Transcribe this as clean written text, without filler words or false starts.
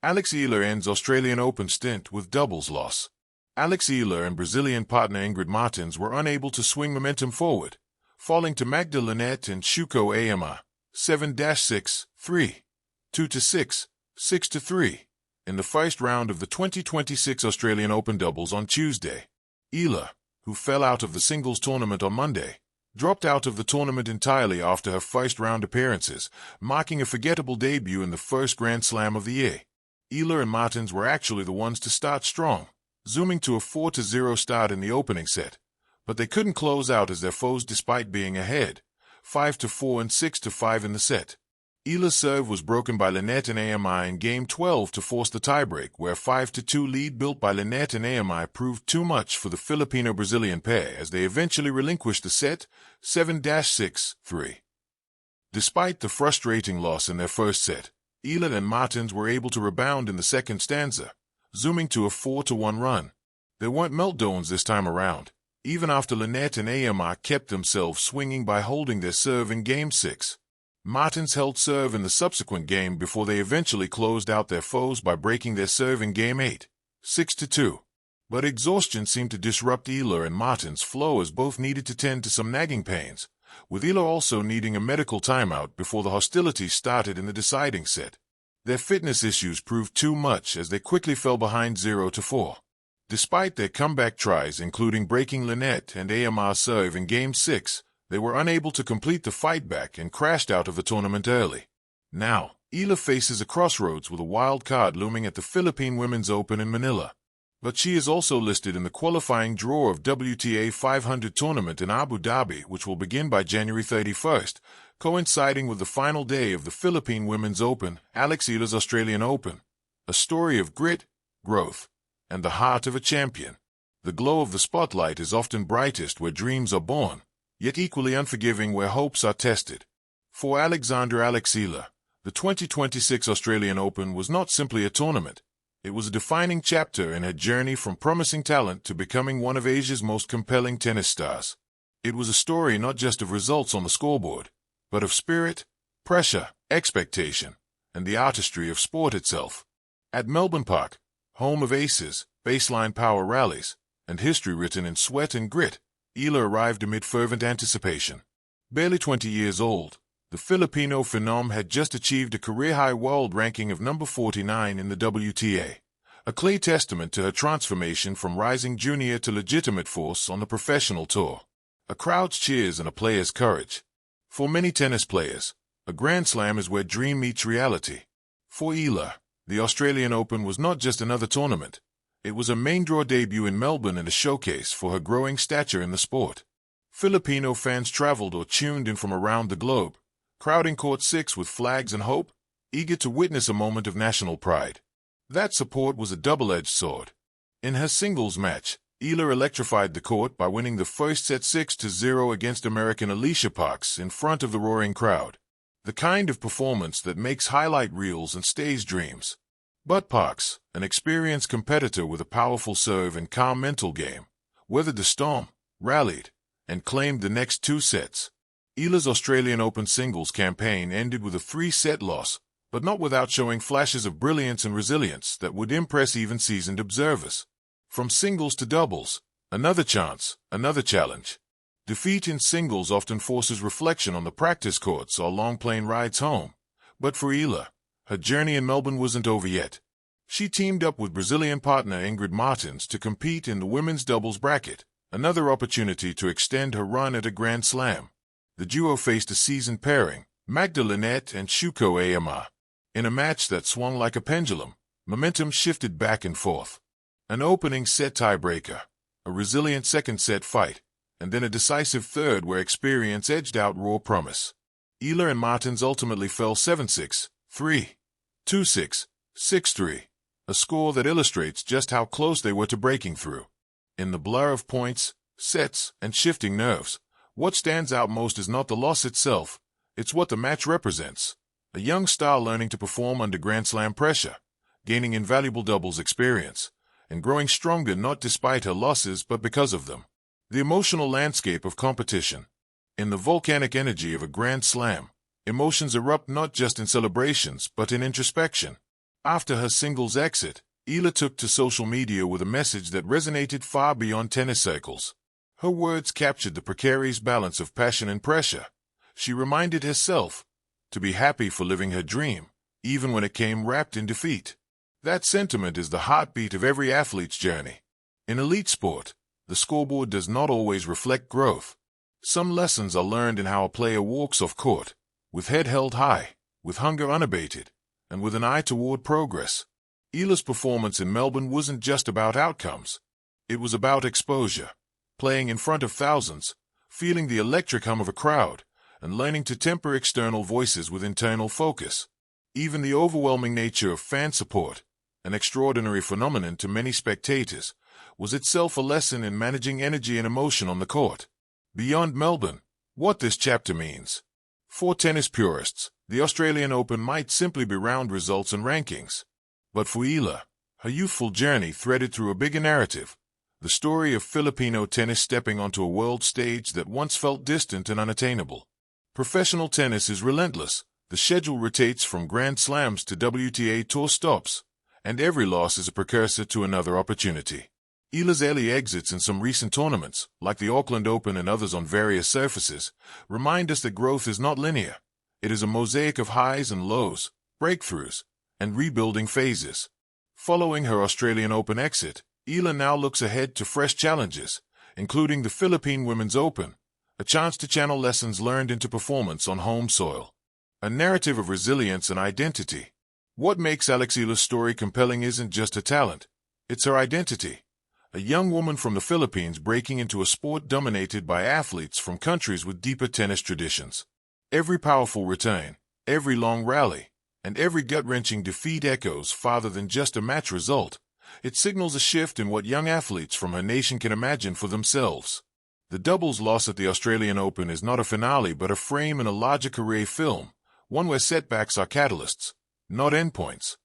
Alex Eala ends Australian Open stint with doubles loss. Alex Eala and Brazilian partner Ingrid Martins were unable to swing momentum forward, falling to Magda Linette and Shuko Aema, 7-6, 3, 2-6, 6-3, in the first round of the 2026 Australian Open doubles on Tuesday. Eala, who fell out of the singles tournament on Monday, dropped out of the tournament entirely after her first-round appearances, marking a forgettable debut in the first Grand Slam of the year. Eala and Martins were actually the ones to start strong, zooming to a 4-0 start in the opening set, but they couldn't close out as their foes despite being ahead, 5-4 and 6-5 in the set. Eala's serve was broken by Linette and Aema in Game 12 to force the tiebreak, where 5-2 lead built by Linette and Aema proved too much for the Filipino-Brazilian pair as they eventually relinquished the set, 7-6, 3. Despite the frustrating loss in their first set, Eala and Martins were able to rebound in the second stanza, zooming to a 4-1 run. There weren't meltdowns this time around, even after Linette and Aema kept themselves swinging by holding their serve in Game 6. Martins held serve in the subsequent game before they eventually closed out their foes by breaking their serve in Game 8, 6-2. But exhaustion seemed to disrupt Eala and Martins' flow as both needed to tend to some nagging pains, with Eala also needing a medical timeout before the hostilities started in the deciding set. Their fitness issues proved too much as they quickly fell behind 0-4. Despite their comeback tries, including breaking Linette and Aema's serve in Game 6, they were unable to complete the fight back and crashed out of the tournament early. Now, Eala faces a crossroads with a wild card looming at the Philippine Women's Open in Manila. But she is also listed in the qualifying draw of WTA 500 tournament in Abu Dhabi, which will begin by January 31st, coinciding with the final day of the Philippine Women's Open, Alex Eala's Australian Open. A story of grit, growth, and the heart of a champion. The glow of the spotlight is often brightest where dreams are born, yet equally unforgiving where hopes are tested. For Alexander Alex Eala, the 2026 Australian Open was not simply a tournament. It was a defining chapter in her journey from promising talent to becoming one of Asia's most compelling tennis stars. It was a story not just of results on the scoreboard, but of spirit, pressure, expectation, and the artistry of sport itself. At Melbourne Park, home of aces, baseline power rallies, and history written in sweat and grit, Eala arrived amid fervent anticipation. Barely 20 years old, the Filipino phenom had just achieved a career-high world ranking of number 49 in the WTA, a clear testament to her transformation from rising junior to legitimate force on the professional tour. A crowd's cheers and a player's courage. For many tennis players, a Grand Slam is where dream meets reality. For Eala, the Australian Open was not just another tournament. It was a main-draw debut in Melbourne and a showcase for her growing stature in the sport. Filipino fans traveled or tuned in from around the globe, crowding Court 6 with flags and hope, eager to witness a moment of national pride. That support was a double-edged sword. In her singles match, Eala electrified the court by winning the first set 6-0 against American Alicia Parks in front of the roaring crowd. The kind of performance that makes highlight reels and stays dreams. But Parks, an experienced competitor with a powerful serve and calm mental game, weathered the storm, rallied, and claimed the next two sets. Eala's Australian Open singles campaign ended with a 3-set loss, but not without showing flashes of brilliance and resilience that would impress even seasoned observers. From singles to doubles, another chance, another challenge. Defeat in singles often forces reflection on the practice courts or long plane rides home. But for Eala, her journey in Melbourne wasn't over yet. She teamed up with Brazilian partner Ingrid Martins to compete in the women's doubles bracket, another opportunity to extend her run at a Grand Slam. The duo faced a seasoned pairing, Magda Linette and Shuko Aema. In a match that swung like a pendulum, momentum shifted back and forth. An opening set tiebreaker, a resilient second set fight, and then a decisive third where experience edged out raw promise. Eala and Martins ultimately fell 7-6, 3, 2-6, 6-3, a score that illustrates just how close they were to breaking through. In the blur of points, sets, and shifting nerves, what stands out most is not the loss itself, it's what the match represents. A young star learning to perform under Grand Slam pressure, gaining invaluable doubles experience, and growing stronger not despite her losses but because of them. The emotional landscape of competition. In the volcanic energy of a Grand Slam, emotions erupt not just in celebrations but in introspection. After her singles exit, Eala took to social media with a message that resonated far beyond tennis circles. Her words captured the precarious balance of passion and pressure. She reminded herself to be happy for living her dream, even when it came wrapped in defeat. That sentiment is the heartbeat of every athlete's journey. In elite sport, the scoreboard does not always reflect growth. Some lessons are learned in how a player walks off court, with head held high, with hunger unabated, and with an eye toward progress. Eala's performance in Melbourne wasn't just about outcomes. It was about exposure, playing in front of thousands, feeling the electric hum of a crowd, and learning to temper external voices with internal focus. Even the overwhelming nature of fan support, an extraordinary phenomenon to many spectators, was itself a lesson in managing energy and emotion on the court. Beyond Melbourne, what this chapter means. For tennis purists, the Australian Open might simply be round results and rankings. But for Eala, her youthful journey threaded through a bigger narrative, the story of Filipino tennis stepping onto a world stage that once felt distant and unattainable. Professional tennis is relentless. The schedule rotates from Grand Slams to WTA Tour stops, and every loss is a precursor to another opportunity. Eala's early exits in some recent tournaments, like the Auckland Open and others on various surfaces, remind us that growth is not linear. It is a mosaic of highs and lows, breakthroughs, and rebuilding phases. Following her Australian Open exit, Eala now looks ahead to fresh challenges, including the Philippine Women's Open, a chance to channel lessons learned into performance on home soil. A narrative of resilience and identity. What makes Eala's story compelling isn't just her talent, it's her identity. A young woman from the Philippines breaking into a sport dominated by athletes from countries with deeper tennis traditions. Every powerful return, every long rally, and every gut-wrenching defeat echoes farther than just a match result. It signals a shift in what young athletes from her nation can imagine for themselves. The doubles loss at the Australian Open is not a finale but a frame in a larger career film, one where setbacks are catalysts, not endpoints.